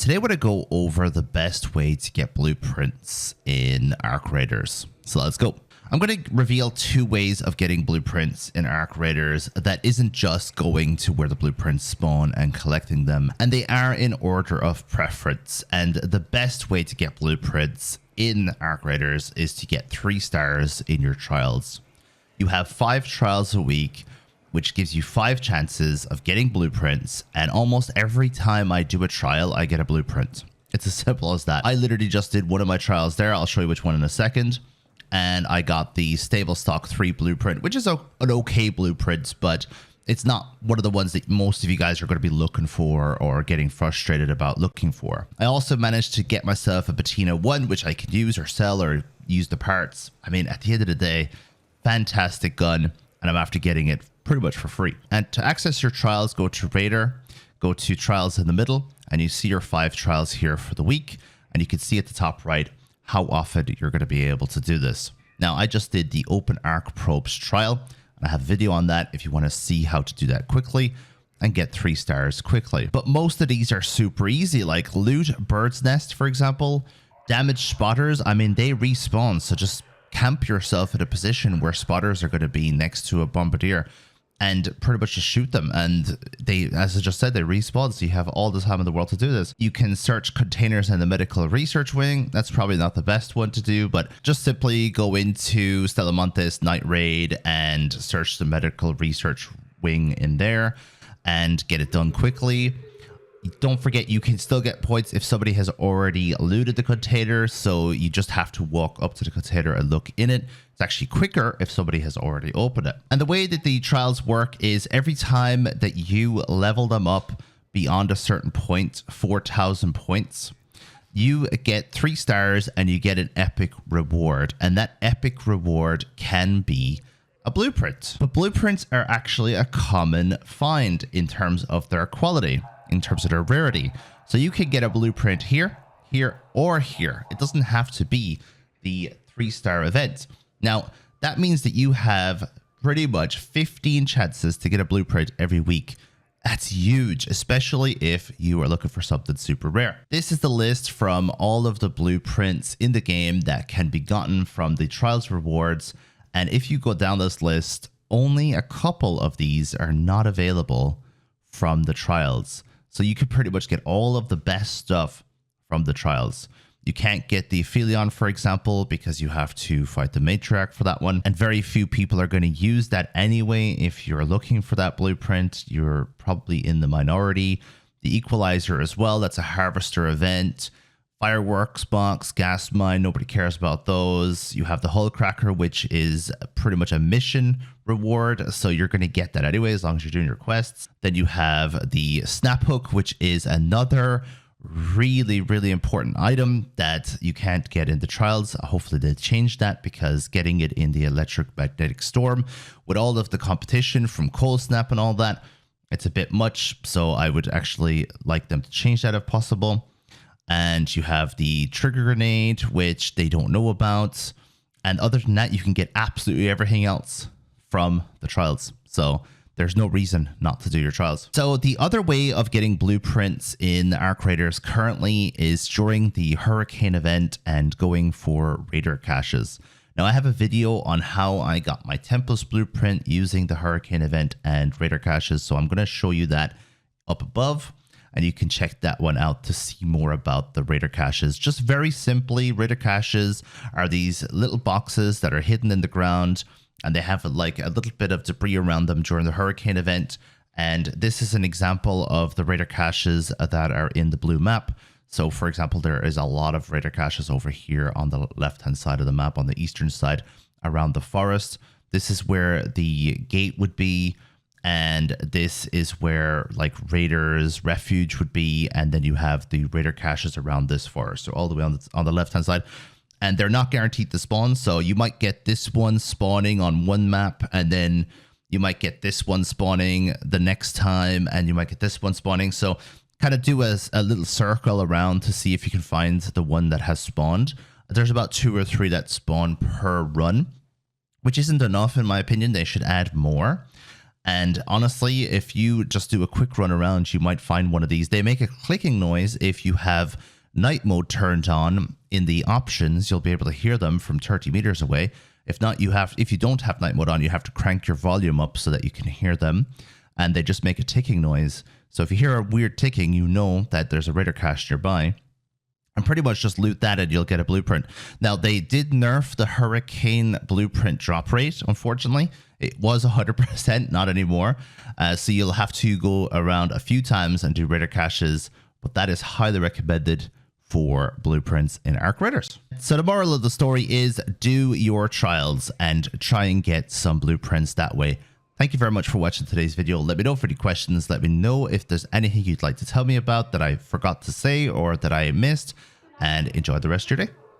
Today we're going to go over the best way to get blueprints in Arc Raiders. So let's go. I'm going to reveal 2 ways of getting blueprints in Arc Raiders that isn't just going to where the blueprints spawn and collecting them. And they are in order of preference. And the best way to get blueprints in Arc Raiders is to get 3 stars in your trials. You have 5 trials a week, which gives you 5 chances of getting blueprints, and almost every time I do a trial, I get a blueprint. It's as simple as that. I literally just did one of my trials there. I'll show you which one in a second. And I got the Stable Stock 3 blueprint, which is an okay blueprint, but it's not one of the ones that most of you guys are going to be looking for or getting frustrated about looking for. I also managed to get myself a Patina 1, which I can use or sell or use the parts. I mean, at the end of the day, fantastic gun, and I'm after getting it pretty much for free. And to access your trials, go to Raider, go to Trials in the middle, and you see your 5 trials here for the week. And you can see at the top right how often you're going to be able to do this. Now, I just did the Open Arc Probes trial, and I have a video on that if you want to see how to do that quickly and get 3 stars quickly. But most of these are super easy, like Loot Bird's Nest, for example. Damaged Spotters, I mean, they respawn, so just camp yourself in a position where spotters are going to be next to a bombardier and pretty much just shoot them, and they, as I just said, they respawn, so you have all the time in the world to do this. You can search containers in the medical research wing. That's probably not the best one to do, but just simply go into Stellamontes Night Raid and search the medical research wing in there and get it done quickly. Don't forget, you can still get points if somebody has already looted the container, so you just have to walk up to the container and look in it. It's actually quicker if somebody has already opened it. And the way that the trials work is every time that you level them up beyond a certain point, 4,000 points, you get 3 stars and you get an epic reward. And that epic reward can be a blueprint. But blueprints are actually a common find in terms of their quality, in terms of their rarity. So you can get a blueprint here, here, or here. It doesn't have to be the 3-star event. Now, that means that you have pretty much 15 chances to get a blueprint every week. That's huge, especially if you are looking for something super rare. This is the list from all of the blueprints in the game that can be gotten from the trials rewards. And if you go down this list, only a couple of these are not available from the trials. So you can pretty much get all of the best stuff from the trials. You can't get the Aphelion, for example, because you have to fight the matriarch for that one. And very few people are going to use that anyway. If you're looking for that blueprint, you're probably in the minority. The Equalizer as well, that's a harvester event. Fireworks box, gas mine, nobody cares about those. You have the Hull Cracker, which is pretty much a mission reward, so you're going to get that anyway as long as you're doing your quests. Then you have the Snap Hook, which is another really important item that you can't get in the trials. Hopefully they change that, because getting it in the Electromagnetic Storm with all of the competition from Cold Snap and all that, it's a bit much, so I would actually like them to change that if possible. And you have the Trigger Grenade, which they don't know about. And other than that, you can get absolutely everything else from the trials. So there's no reason not to do your trials. So the other way of getting blueprints in Arc Raiders currently is during the Hurricane event and going for Raider caches. Now, I have a video on how I got my Tempest blueprint using the Hurricane event and Raider caches. So I'm going to show you that up above, and you can check that one out to see more about the Raider caches. Just very simply, Raider caches are these little boxes that are hidden in the ground, and they have like a little bit of debris around them during the Hurricane event. And this is an example of the Raider caches that are in the blue map. So for example, there is a lot of Raider caches over here on the left-hand side of the map, on the eastern side around the forest. This is where the gate would be. And this is where like Raiders Refuge would be. And then you have the Raider caches around this forest. So all the way on the left-hand side. And they're not guaranteed to spawn. So you might get this one spawning on one map, and then you might get this one spawning the next time, and you might get this one spawning. So kind of do a little circle around to see if you can find the one that has spawned. There's about 2 or 3 that spawn per run, which isn't enough in my opinion. They should add more. And honestly, if you just do a quick run around, you might find one of these. They make a clicking noise if you have night mode turned on in the options. You'll be able to hear them from 30 meters away. If not, if you don't have night mode on, you have to crank your volume up so that you can hear them. And they just make a ticking noise. So if you hear a weird ticking, you know that there's a raider cache nearby. And pretty much just loot that and you'll get a blueprint. Now, they did nerf the Hurricane blueprint drop rate, unfortunately. It was 100%, not anymore. So you'll have to go around a few times and do raider caches, but that is highly recommended for blueprints in Arc Raiders. So the moral of the story is do your trials and try and get some blueprints that way. Thank you very much for watching today's video. Let me know for any questions. Let me know if there's anything you'd like to tell me about that I forgot to say or that I missed. And enjoy the rest of your day.